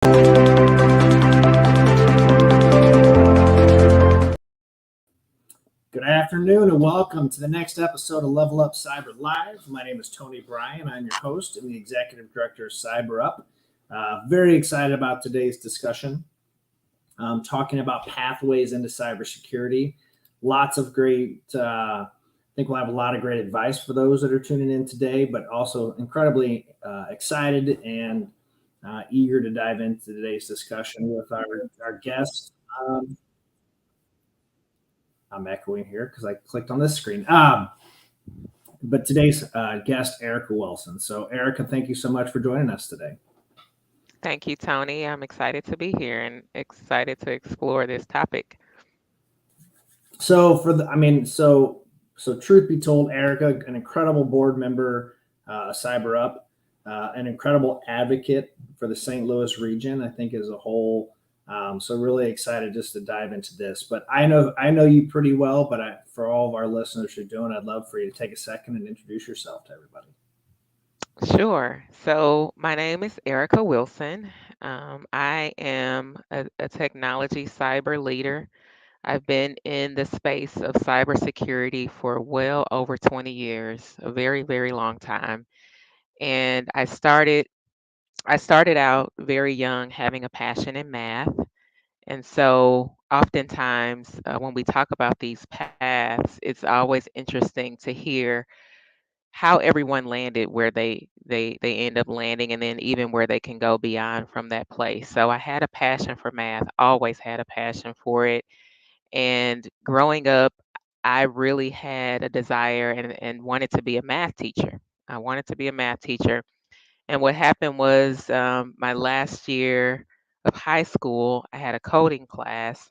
Good afternoon and welcome to the next episode of LevelUp Cyber Live. My name is Tony Bryan. I'm your host and the Executive Director of CyberUp. Very excited about today's discussion. Talking about pathways into cybersecurity. Lots of great, I think we'll have a lot of great advice for those that are tuning in today, but also incredibly excited and eager to dive into today's discussion with our guests. I'm echoing here because I clicked on this screen. But today's guest, Erica Wilson. So, Erica, thank you so much for joining us today. Thank you, Tony. I'm excited to be here and excited to explore this topic. So, so truth be told, Erica, an incredible board member, CyberUp, an incredible advocate for the St. Louis region, I think, as a whole. So really excited just to dive into this. But I know you pretty well, but for all of our listeners who don't, I'd love for you to take a second and introduce yourself to everybody. Sure. So, my name is Erica Wilson. I am a technology cyber leader. I've been in the space of cybersecurity for well over 20 years, a very, very long time. And I started out very young having a passion in math. And so, oftentimes, when we talk about these paths, it's always interesting to hear how everyone landed where they end up landing, and then even where they can go beyond from that place. So, I had a passion for math, always had a passion for it. And growing up, I really had a desire and wanted to be a math teacher. I wanted to be a math teacher. And what happened was my last year of high school, I had a coding class,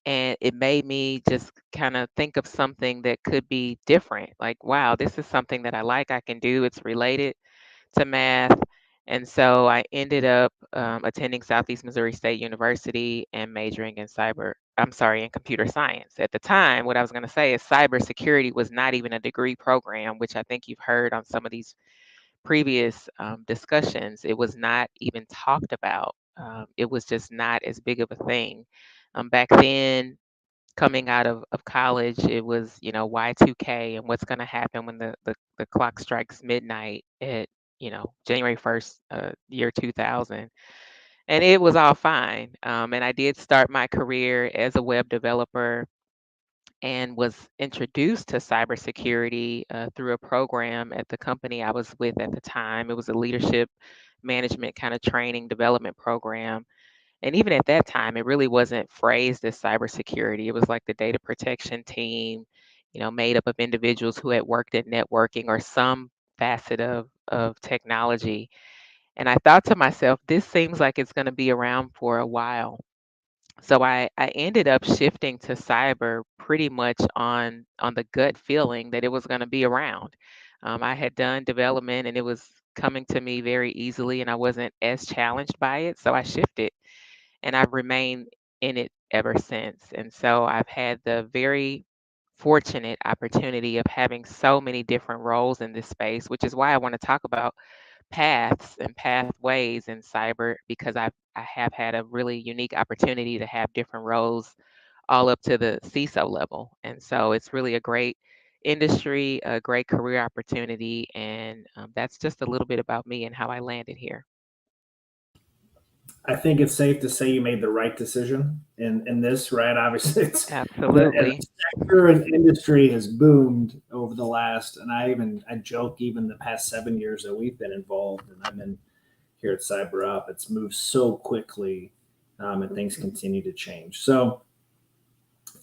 and it made me just kind of think of something that could be different. Like, wow, this is something that I like, I can do, it's related to math. And so I ended up attending Southeast Missouri State University and majoring in computer science. At the time, what I was going to say is cybersecurity was not even a degree program, which I think you've heard on some of these previous discussions. It was not even talked about. It was just not as big of a thing. Back then, coming out of college, it was, Y2K and what's going to happen when the clock strikes midnight at, January 1st, year 2000. And it was all fine. And I did start my career as a web developer and was introduced to cybersecurity through a program at the company I was with at the time. It was a leadership management kind of training development program. And even at that time, it really wasn't phrased as cybersecurity. It was like the data protection team, made up of individuals who had worked at networking or some facet of technology. And I thought to myself, this seems like it's going to be around for a while. So I ended up shifting to cyber pretty much on the gut feeling that it was going to be around. I had done development and it was coming to me very easily, and I wasn't as challenged by it. So I shifted, and I've remained in it ever since. And so I've had the very fortunate opportunity of having so many different roles in this space, which is why I want to talk about paths and pathways in cyber, because I have had a really unique opportunity to have different roles all up to the CISO level. And so it's really a great industry, a great career opportunity. And that's just a little bit about me and how I landed here. I think it's safe to say you made the right decision in this, right? Obviously, the Absolutely. sector and industry has boomed over the last, and I joke even the past 7 years that we've been involved, and I've been here at CyberUp. It's moved so quickly, and things continue to change. So,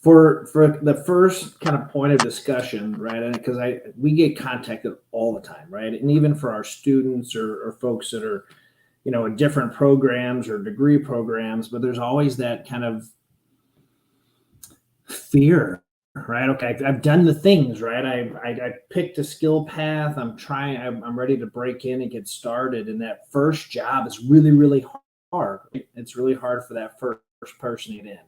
for the first kind of point of discussion, right? And because we get contacted all the time, right? And even for our students or folks that are in different programs or degree programs, but there's always that kind of fear, right? Okay, I've done the things, right? I picked a skill path. I'm ready to break in and get started. And that first job is really, really hard. It's really hard for that first person to get in.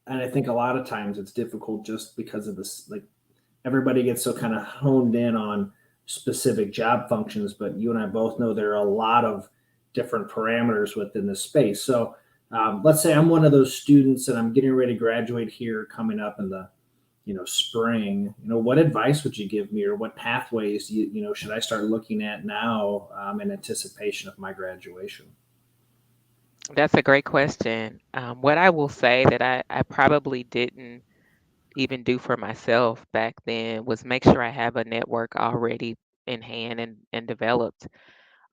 And I think a lot of times it's difficult just because of this, like everybody gets so kind of honed in on specific job functions, but you and I both know there are a lot of different parameters within the space. So let's say I'm one of those students and I'm getting ready to graduate here coming up in the spring. What advice would you give me, or what pathways should I start looking at now in anticipation of my graduation? That's a great question. What I will say that I probably didn't even do for myself back then was make sure I have a network already in hand and developed.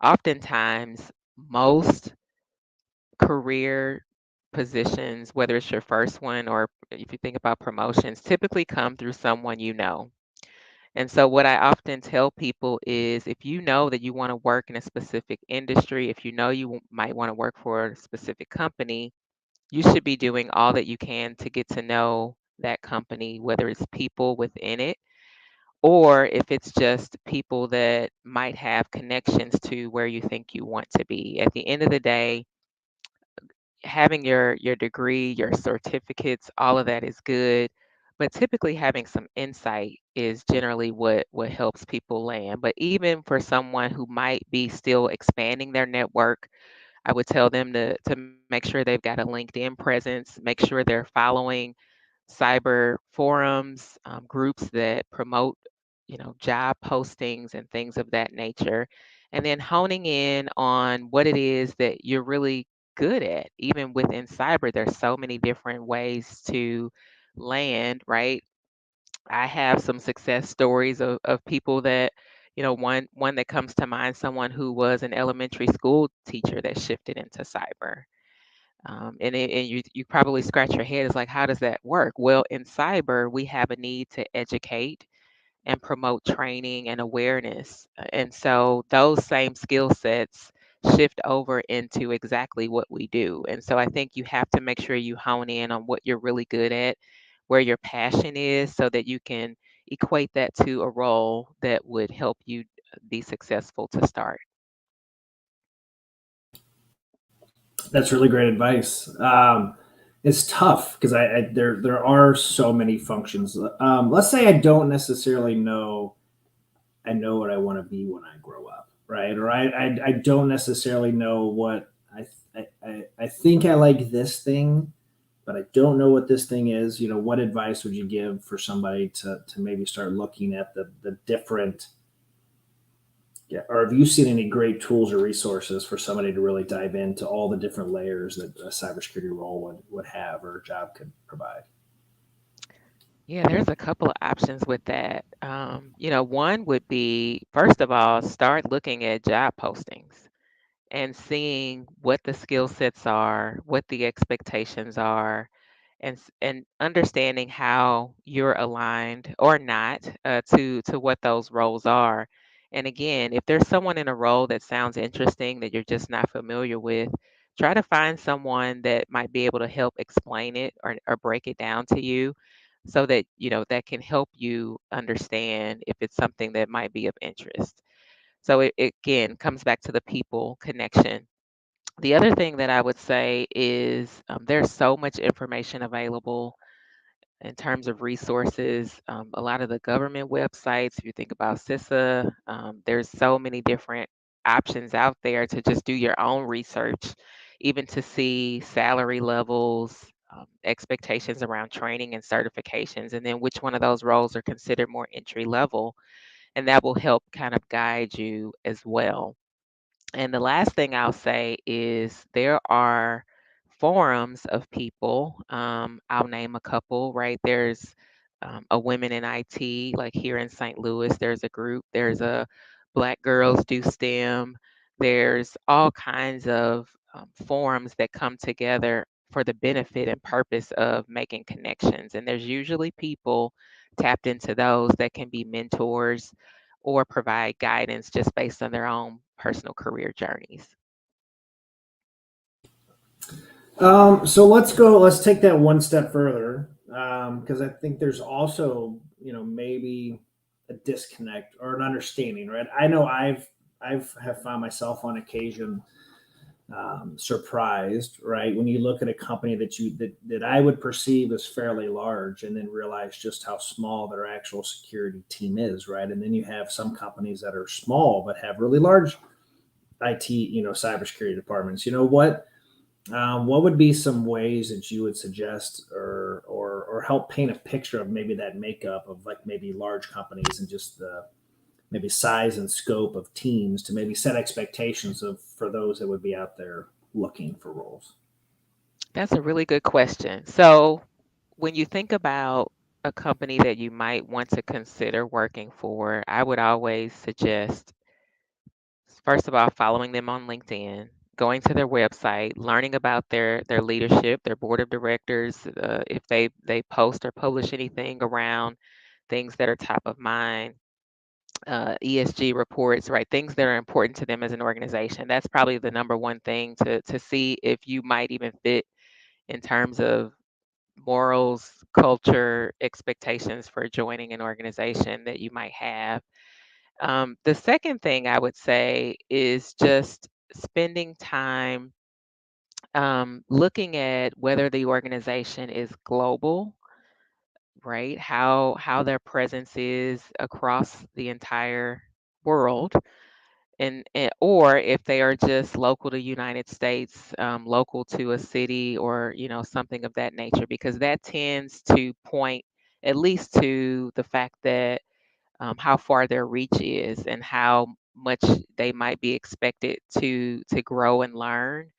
Oftentimes, most career positions, whether it's your first one or if you think about promotions, typically come through someone you know. And so, what I often tell people is if you know that you want to work in a specific industry, if you know you might want to work for a specific company, you should be doing all that you can to get to know that company, whether it's people within it or if it's just people that might have connections to where you think you want to be. At the end of the day, having your degree, your certificates, all of that is good, but typically having some insight is generally what helps people land. But even for someone who might be still expanding their network, I would tell them to make sure they've got a LinkedIn presence, make sure they're following cyber forums, groups that promote, job postings and things of that nature, and then honing in on what it is that you're really good at. Even within cyber, there's so many different ways to land, right? I have some success stories of people that, one that comes to mind, someone who was an elementary school teacher that shifted into cyber. And you probably scratch your head. It's like, how does that work? Well, in cyber, we have a need to educate and promote training and awareness. And so those same skill sets shift over into exactly what we do. And so I think you have to make sure you hone in on what you're really good at, where your passion is, so that you can equate that to a role that would help you be successful to start. That's really great advice. It's tough because there are so many functions. Let's say I don't necessarily know I know what I want to be when I grow up, right? Or I don't necessarily know what I think I like this thing, but I don't know what this thing is. What advice would you give for somebody to maybe start looking at the different, yeah, or have you seen any great tools or resources for somebody to really dive into all the different layers that a cybersecurity role would have or a job could provide? Yeah, there's a couple of options with that. One would be, first of all, start looking at job postings and seeing what the skill sets are, what the expectations are, and understanding how you're aligned or not to what those roles are. And again, if there's someone in a role that sounds interesting that you're just not familiar with, try to find someone that might be able to help explain it or break it down to you so that that can help you understand if it's something that might be of interest. So it again comes back to the people connection. The other thing that I would say is there's so much information available in terms of resources. A lot of the government websites, if you think about CISA, there's so many different options out there to just do your own research, even to see salary levels, expectations around training and certifications, and then which one of those roles are considered more entry level. And that will help kind of guide you as well. And the last thing I'll say is there are forums of people. I'll name a couple, right? There's a Women in IT, like here in St. Louis, there's a group. There's a Black Girls Do STEM. There's all kinds of forums that come together for the benefit and purpose of making connections. And there's usually people tapped into those that can be mentors or provide guidance just based on their own personal career journeys. So let's take that one step further, because I think there's also, maybe a disconnect or an understanding, right? I know I've have found myself on occasion surprised, right? When you look at a company that I would perceive as fairly large and then realize just how small their actual security team is, right? And then you have some companies that are small but have really large IT, cybersecurity departments. What would be some ways that you would suggest or help paint a picture of maybe that makeup of like maybe large companies and just the maybe size and scope of teams to maybe set expectations of for those that would be out there looking for roles? That's a really good question. So, when you think about a company that you might want to consider working for, I would always suggest, first of all, following them on LinkedIn, going to their website, learning about their leadership, their board of directors, if they post or publish anything around things that are top of mind, ESG reports, right? Things that are important to them as an organization. That's probably the number one thing to see if you might even fit in terms of morals, culture, expectations for joining an organization that you might have. The second thing I would say is just spending time looking at whether the organization is global, right? How their presence is across the entire world, and or if they are just local to United States, local to a city, or something of that nature, because that tends to point at least to the fact that how far their reach is and how much they might be expected to grow and learn.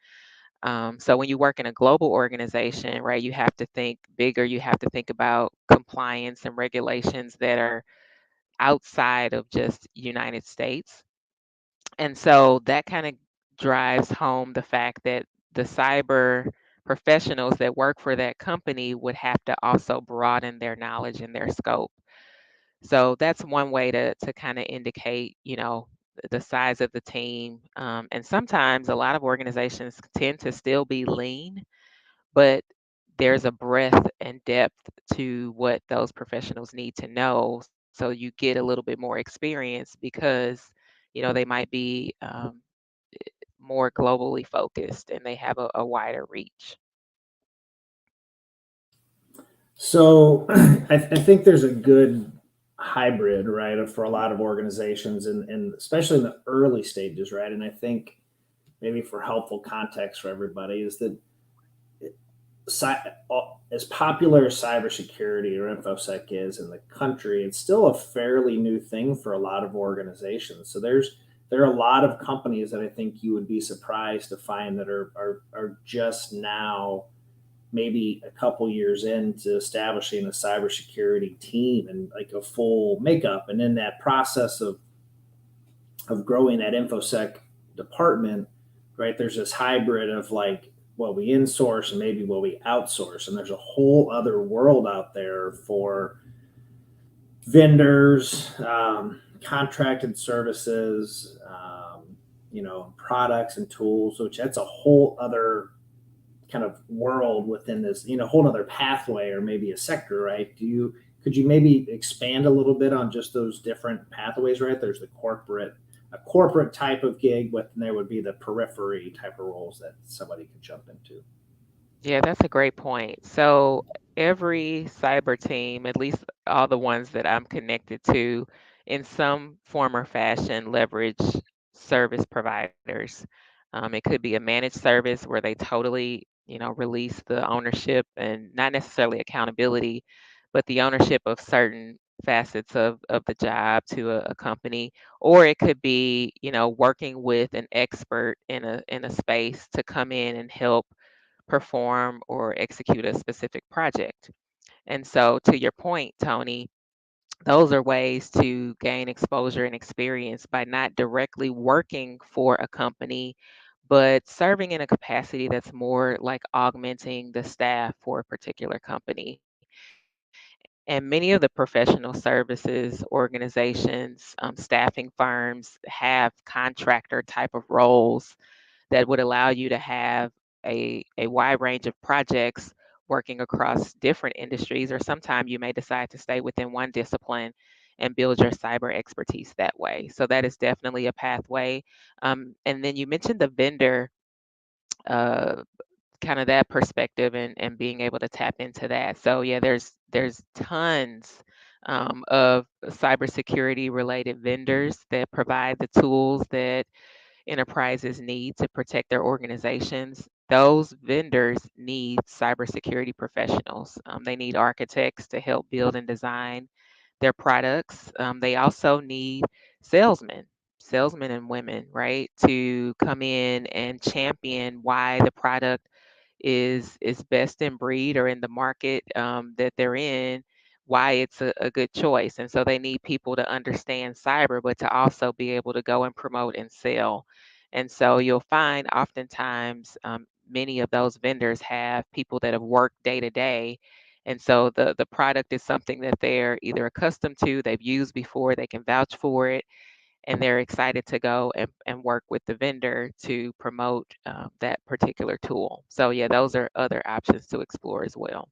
So when you work in a global organization, right, you have to think bigger. You have to think about compliance and regulations that are outside of just United States. And so that kind of drives home the fact that the cyber professionals that work for that company would have to also broaden their knowledge and their scope. So that's one way to kind of indicate, the size of the team. And sometimes a lot of organizations tend to still be lean, but there's a breadth and depth to what those professionals need to know. So you get a little bit more experience because, they might be more globally focused and they have a wider reach. So I think there's a good hybrid, right, for a lot of organizations and especially in the early stages, right? And I think maybe for helpful context for everybody is that as popular as cybersecurity or infosec is in the country, it's still a fairly new thing for a lot of organizations. So there are a lot of companies that I think you would be surprised to find that are just now maybe a couple years into establishing a cybersecurity team and like a full makeup. And in that process of growing that infosec department, right, there's this hybrid of like what we insource and maybe what we outsource. And there's a whole other world out there for vendors, contracted services, products and tools, which that's a whole other kind of world within this, whole other pathway or maybe a sector, right? Could you maybe expand a little bit on just those different pathways, right? There's a corporate type of gig, but then there would be the periphery type of roles that somebody could jump into. Yeah, that's a great point. So every cyber team, at least all the ones that I'm connected to, in some form or fashion, leverage service providers. It could be a managed service where they totally, release the ownership and not necessarily accountability, but the ownership of certain facets of the job to a company. Or it could be, working with an expert in a space to come in and help perform or execute a specific project. And so, to your point, Tony, those are ways to gain exposure and experience by not directly working for a company, but serving in a capacity that's more like augmenting the staff for a particular company. And many of the professional services organizations, staffing firms have contractor type of roles that would allow you to have a wide range of projects working across different industries, or sometimes you may decide to stay within one discipline and build your cyber expertise that way. So that is definitely a pathway. And then you mentioned the vendor, uh, kind of that perspective, and being able to tap into that. So yeah, there's tons of cybersecurity related vendors that provide the tools that enterprises need to protect their organizations, those vendors need cybersecurity professionals. They need architects to help build and design their products. They also need salesmen, salesmen and women, right, to come in and champion why the product is best in breed or in the market that they're in, why it's a good choice. And so they need people to understand cyber, but to also be able to go and promote and sell. And so you'll find oftentimes many of those vendors have people that have worked day to day. And so the product is something that they're either accustomed to, they've used before, they can vouch for it, and they're excited to go and work with the vendor to promote that particular tool. So yeah, those are other options to explore as well.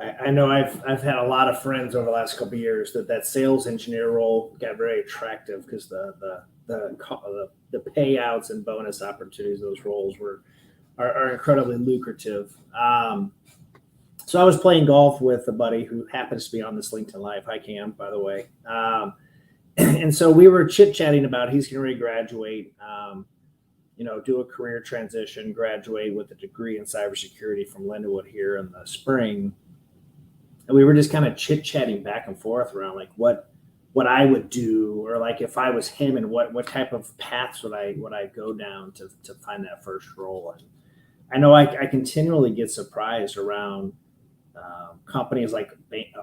I know I've had a lot of friends over the last couple of years that sales engineer role got very attractive because the payouts and bonus opportunities those roles are incredibly lucrative. So I was playing golf with a buddy who happens to be on this LinkedIn Live. Hi Cam, by the way. And so we were chit chatting about he's going to graduate, do a career transition, graduate with a degree in cybersecurity from Lindenwood here in the spring. And we were just kind of chit chatting back and forth around like what I would do, or like if I was him, and what type of paths would I go down to find that first role. And I know I continually get surprised around companies like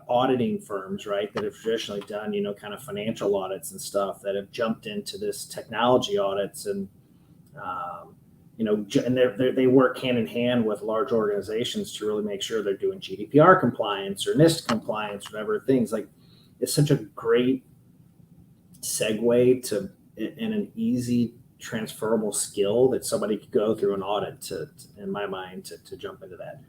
auditing firms, right, that have traditionally done kind of financial audits and stuff, that have jumped into this technology audits. And um, and they work hand in hand with large organizations to really make sure they're doing GDPR compliance or NIST compliance, whatever things. Like, it's such a great segue to and an easy transferable skill that somebody could go through an audit in my mind, to jump into that.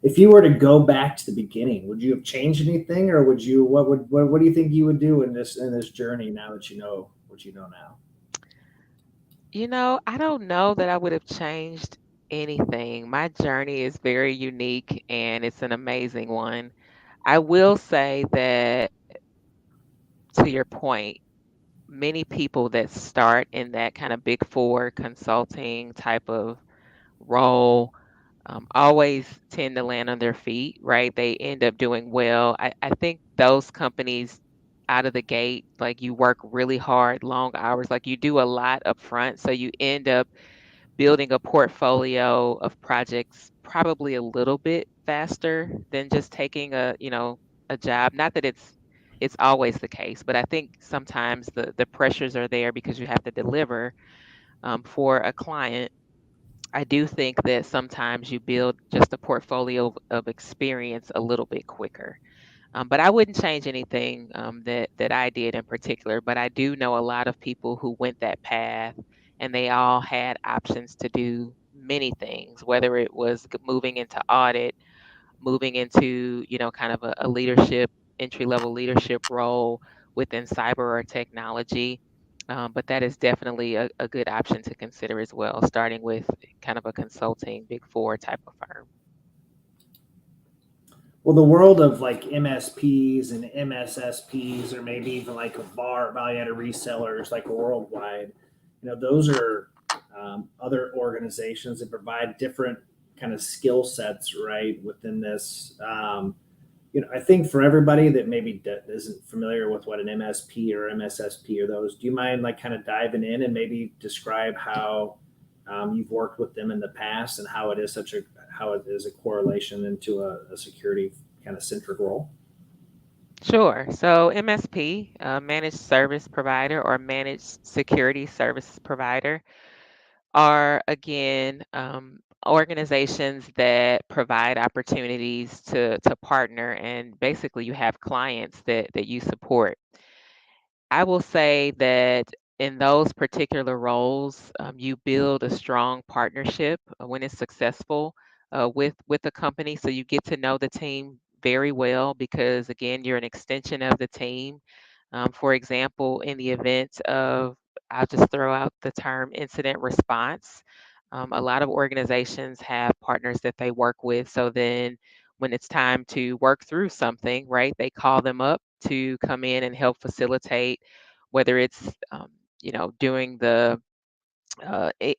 If you were to go back to the beginning, would you have changed anything, or would you? What do you think you would do in this journey now that you know what you know now? I don't know that I would have changed anything. My journey is very unique and it's an amazing one. I will say that, to your point, many people that start in that kind of big four consulting type of role always tend to land on their feet, right? They end up doing well. I think those companies out of the gate, like, you work really hard, long hours, like you do a lot up front. So you end up building a portfolio of projects probably a little bit faster than just taking a job. Not that it's always the case, but I think sometimes the pressures are there because you have to deliver for a client. I do think that sometimes you build just a portfolio of experience a little bit quicker. But I wouldn't change anything that I did in particular. But I do know a lot of people who went that path, and they all had options to do many things, whether it was moving into audit, moving into, kind of a leadership, entry level leadership role within cyber or technology. But that is definitely a good option to consider as well, starting with kind of a consulting big four type of firm. Well, the world of like MSPs and MSSPs, or maybe even like a VAR, value added resellers, like worldwide, those are other organizations that provide different kind of skill sets, right, within this. I think for everybody that maybe isn't familiar with what an MSP or MSSP or those, do you mind like kind of diving in and maybe describe how you've worked with them in the past, and how it is a correlation into a security kind of centric role? Sure. So MSP, managed service provider or managed security service provider, are again organizations that provide opportunities to partner, and basically you have clients that you support. I will say that in those particular roles, you build a strong partnership when it's successful with the company. So you get to know the team very well because, again, you're an extension of the team. For example, in the event of, I'll just throw out the term incident response. A lot of organizations have partners that they work with. So then when it's time to work through something, right, they call them up to come in and help facilitate, whether it's doing the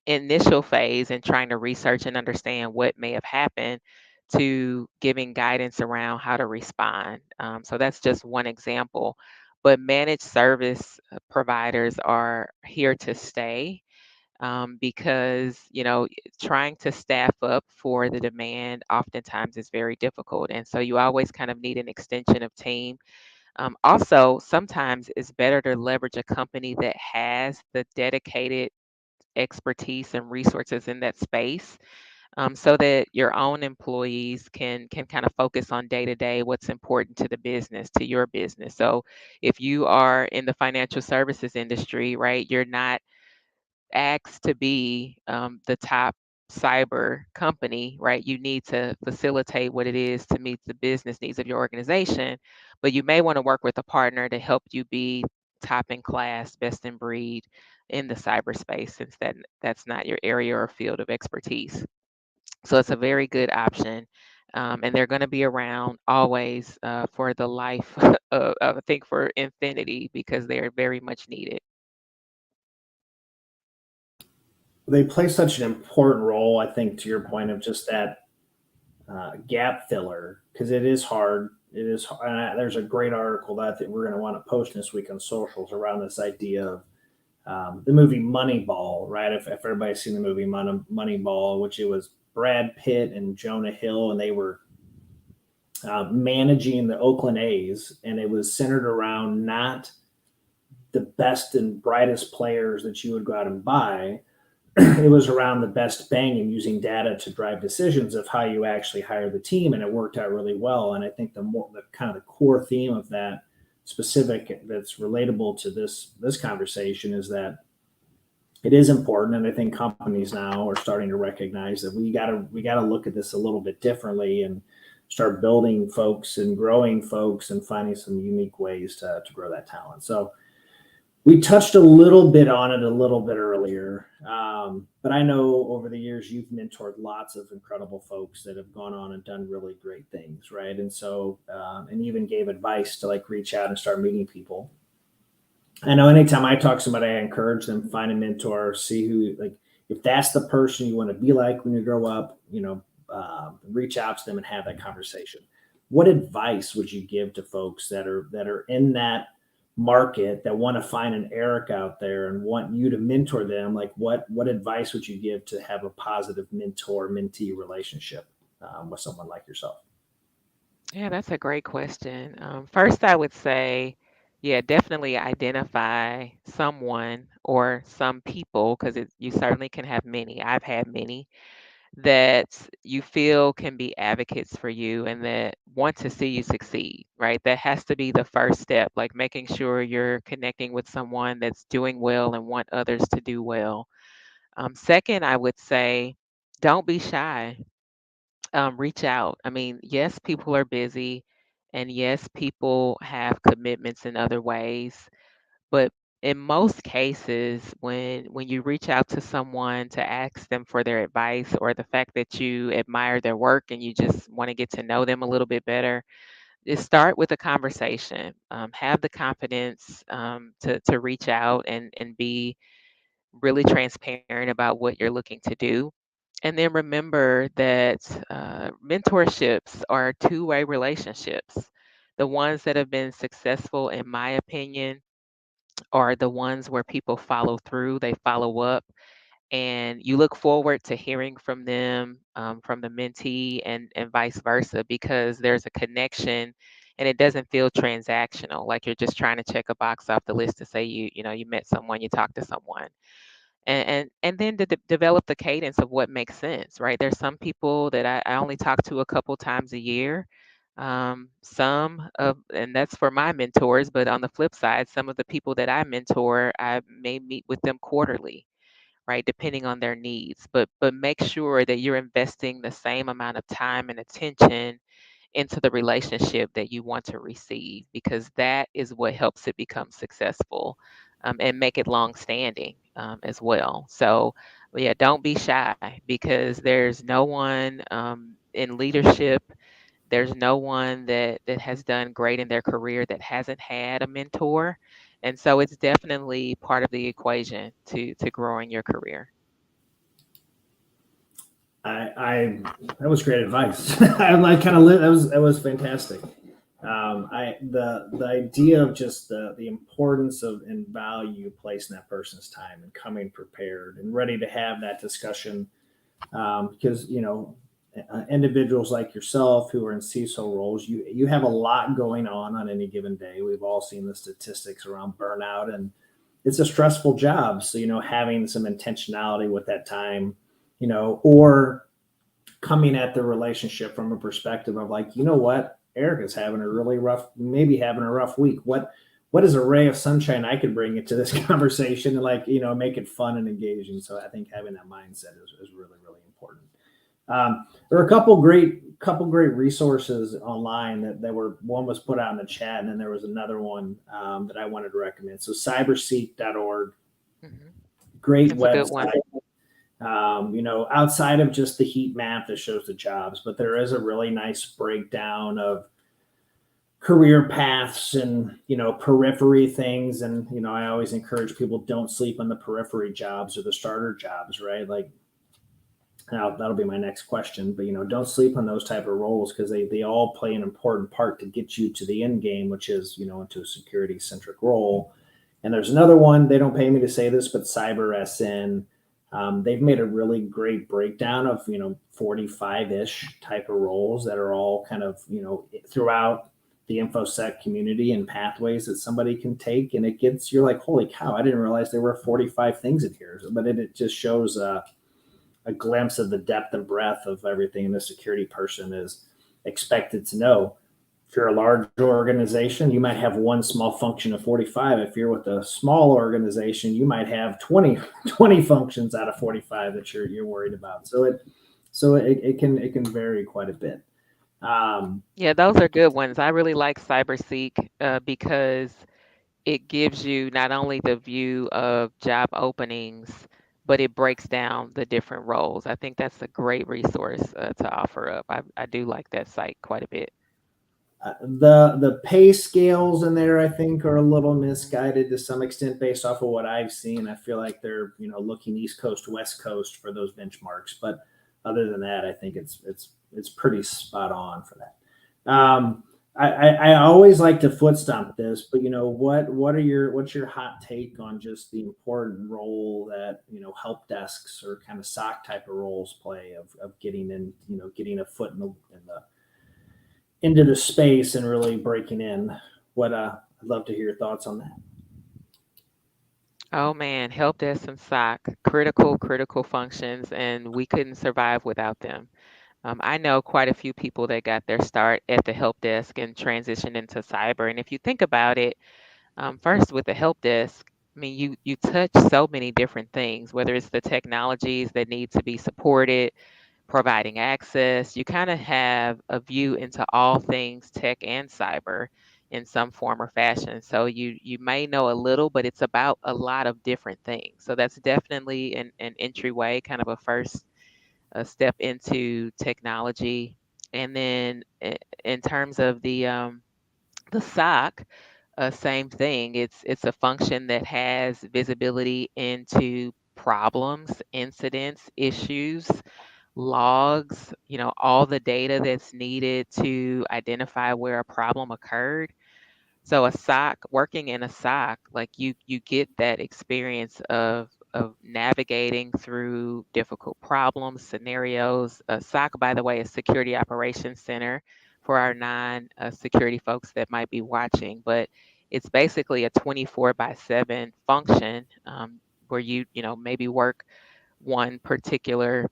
initial phase and trying to research and understand what may have happened to giving guidance around how to respond. So that's just one example. But managed service providers are here to stay, because trying to staff up for the demand oftentimes is very difficult, and so you always kind of need an extension of team. Also, sometimes it's better to leverage a company that has the dedicated expertise and resources in that space, so that your own employees can kind of focus on day to day what's important to the business, to your business. So if you are in the financial services industry, right, you're not asked to be the top cyber company, right? You need to facilitate what it is to meet the business needs of your organization, but you may want to work with a partner to help you be top in class, best in breed in the cyberspace, since that's not your area or field of expertise. So it's a very good option. And they're going to be around always for the life I think for infinity, because they're very much needed. They play such an important role, I think, to your point of just that gap filler, because it is hard. It is. There's a great article that we're going to want to post this week on socials around this idea of the movie Moneyball, right? If everybody's seen the movie Moneyball, which it was Brad Pitt and Jonah Hill, and they were managing the Oakland A's, and it was centered around not the best and brightest players that you would go out and buy. It was around the best bang and using data to drive decisions of how you actually hire the team, and it worked out really well. And I think the kind of the core theme of that specific that's relatable to this conversation is that it is important, and I think companies now are starting to recognize that we gotta look at this a little bit differently and start building folks and growing folks and finding some unique ways to grow that talent. So we touched a little bit on it a little bit earlier, but I know over the years you've mentored lots of incredible folks that have gone on and done really great things, right? And so, and even gave advice to like reach out and start meeting people. I know anytime I talk to somebody, I encourage them find a mentor, see who like if that's the person you want to be like when you grow up, reach out to them and have that conversation. What advice would you give to folks that are in that market that want to find an Eric out there and want you to mentor them? Like what advice would you give to have a positive mentor mentee relationship with someone like yourself? Yeah, that's a great question. First, I would say, yeah, definitely identify someone or some people, because you certainly can have many. I've had many that you feel can be advocates for you and that want to see you succeed, right? That has to be the first step, like making sure you're connecting with someone that's doing well and want others to do well. Second, I would say, don't be shy. Reach out. I mean, yes, people are busy, and yes, people have commitments in other ways, but in most cases, when you reach out to someone to ask them for their advice, or the fact that you admire their work and you just want to get to know them a little bit better, just start with a conversation. Have the confidence to reach out and be really transparent about what you're looking to do. And then remember that mentorships are two-way relationships. The ones that have been successful, in my opinion, are the ones where people follow through, they follow up, and you look forward to hearing from them, from the mentee, and vice versa, because there's a connection and it doesn't feel transactional, like you're just trying to check a box off the list to say you met someone, you talked to someone. And then to develop the cadence of what makes sense, right? There's some people that I only talk to a couple times a year. Some of, and that's for my mentors, but on the flip side, some of the people that I mentor, I may meet with them quarterly, right? Depending on their needs. But make sure that you're investing the same amount of time and attention into the relationship that you want to receive, because that is what helps it become successful, and make it long standing, as well. So, yeah, don't be shy, because there's no one in leadership, there's no one that has done great in their career that hasn't had a mentor. And so it's definitely part of the equation to growing your career. That was great advice. I like kind of that was fantastic. The idea of just the importance of and value placed in that person's time and coming prepared and ready to have that discussion, because individuals like yourself who are in CISO roles, you have a lot going on any given day. We've all seen the statistics around burnout, and it's a stressful job. So having some intentionality with that time, or coming at the relationship from a perspective of like, what, Erica's having a really maybe having a rough week. What is a ray of sunshine I could bring into this conversation and make it fun and engaging. So I think having that mindset is really, really important. There are a couple great resources online that were, one was put out in the chat, and then there was another one that I wanted to recommend. So cyberseek.org, great website. Outside of just the heat map that shows the jobs, but there is a really nice breakdown of career paths and periphery things. And I always encourage people, don't sleep on the periphery jobs or the starter jobs, right? Like, now that'll be my next question, but don't sleep on those type of roles, because they all play an important part to get you to the end game, which is into a security centric role. And there's another one, they don't pay me to say this, but CyberSN. They've made a really great breakdown of 45-ish type of roles that are all kind of throughout the InfoSec community and pathways that somebody can take, and you're like, holy cow, I didn't realize there were 45 things in here. But it just shows a glimpse of the depth and breadth of everything the security person is expected to know. If you're a large organization, you might have one small function of 45. If you're with a small organization, you might have 20 functions out of 45 that you're worried about. So it can vary quite a bit. Yeah, those are good ones. I really like CyberSeek because it gives you not only the view of job openings, but it breaks down the different roles. I think that's a great resource to offer up. I do like that site quite a bit. The pay scales in there, I think, are a little misguided to some extent based off of what I've seen. I feel like they're looking East Coast, West Coast for those benchmarks, but other than that, I think it's pretty spot on for that. I always like to foot stomp this, but what's your hot take on just the important role that help desks or kind of SOC type of roles play of getting in, getting a foot into the space and really breaking in? I'd love to hear your thoughts on that. Oh man, help desk and SOC, critical functions, and we couldn't survive without them. I know quite a few people that got their start at the help desk and transitioned into cyber. And if you think about it, first with the help desk, I mean, you touch so many different things, whether it's the technologies that need to be supported, providing access. You kind of have a view into all things tech and cyber in some form or fashion. So you may know a little, but it's about a lot of different things. So that's definitely an entryway, kind of a first step into technology. And then in terms of the SOC, same thing. It's a function that has visibility into problems, incidents, issues, logs, all the data that's needed to identify where a problem occurred. So a SOC, working in a SOC, like you get that experience of navigating through difficult problems, scenarios. A SOC, by the way, is Security Operations Center for our non-security folks that might be watching, but it's basically a 24/7 function where you maybe work one particular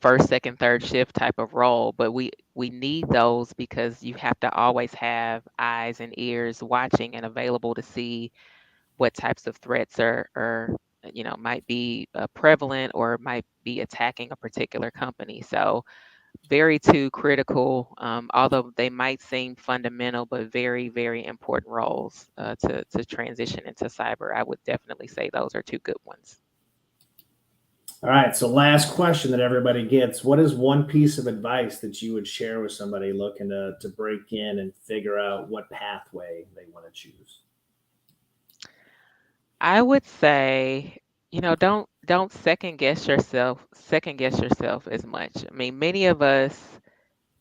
first, second, third shift type of role, but we need those because you have to always have eyes and ears watching and available to see what types of threats are might be prevalent or might be attacking a particular company. So very too critical, although they might seem fundamental, but very, very important roles to transition into cyber. I would definitely say those are two good ones. All right. So last question that everybody gets: what is one piece of advice that you would share with somebody looking to break in and figure out what pathway they want to choose? I would say, don't second guess yourself as much. I mean, many of us,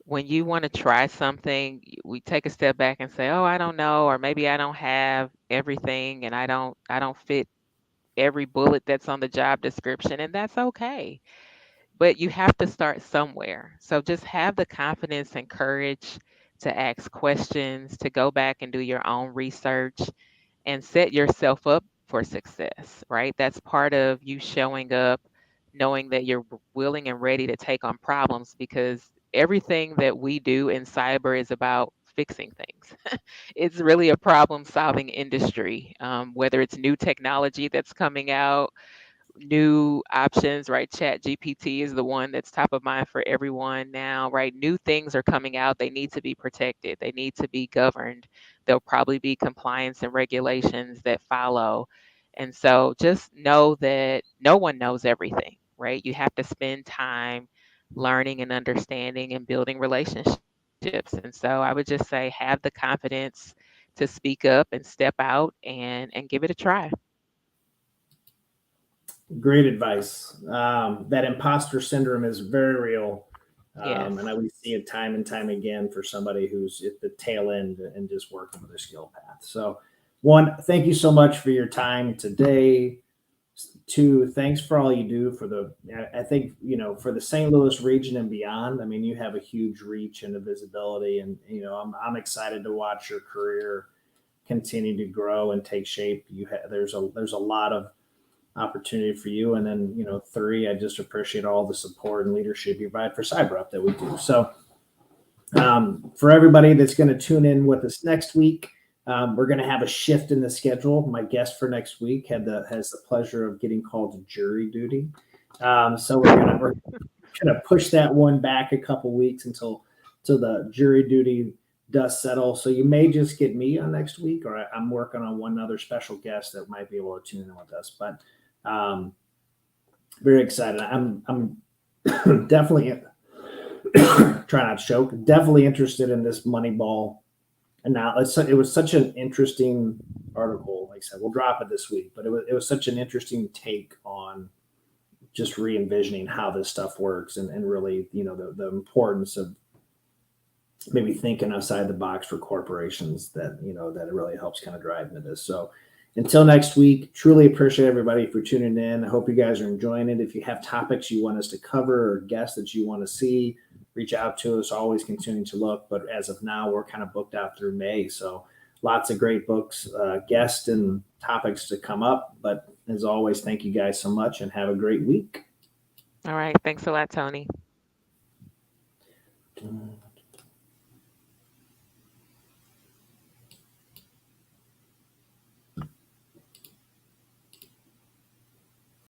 when you want to try something, we take a step back and say, "Oh, I don't know," or maybe I don't have everything and I don't fit every bullet that's on the job description, and that's okay. But you have to start somewhere. So just have the confidence and courage to ask questions, to go back and do your own research and set yourself up for success, right? That's part of you showing up, knowing that you're willing and ready to take on problems because everything that we do in cyber is about fixing things. It's really a problem solving industry, whether it's new technology that's coming out, new options, right? Chat GPT is the one that's top of mind for everyone now, right? New things are coming out. They need to be protected, they need to be governed. There'll probably be compliance and regulations that follow. And so just know that no one knows everything, right? You have to spend time learning and understanding and building relationships. And so I would just say have the confidence to speak up and step out and give it a try. Great advice. That imposter syndrome is very real. And Yes. we see it time and time again for somebody who's at the tail end and just working with their skill path. So, one, thank you so much for your time today. Two, thanks for all you do for the, I think, for the St. Louis region and beyond. I mean, you have a huge reach and a visibility, and, I'm excited to watch your career continue to grow and take shape. There's a lot of opportunity for you. And then, three, I just appreciate all the support and leadership you provide for CyberUp that we do. So, for everybody that's going to tune in with us next week, we're going to have a shift in the schedule. My guest for next week has the pleasure of getting called to jury duty. So we're gonna push that one back a couple weeks until the jury duty does settle. So you may just get me on next week, or I'm working on one other special guest that might be able to tune in with us. But um, very excited. I'm definitely trying not to choke. Definitely interested in this Moneyball. And now it was such an interesting article. Like I said, we'll drop it this week, but it was such an interesting take on just re-envisioning how this stuff works and really the importance of maybe thinking outside the box for corporations that it really helps kind of drive into this. So until next week, truly appreciate everybody for tuning in. I hope you guys are enjoying it. If you have topics you want us to cover or guests that you want to see, reach out to us. Always continuing to look, but as of now, we're kind of booked out through May. So lots of great books, guests, and topics to come up. But as always, thank you guys so much and have a great week. All right. Thanks a lot, Tony.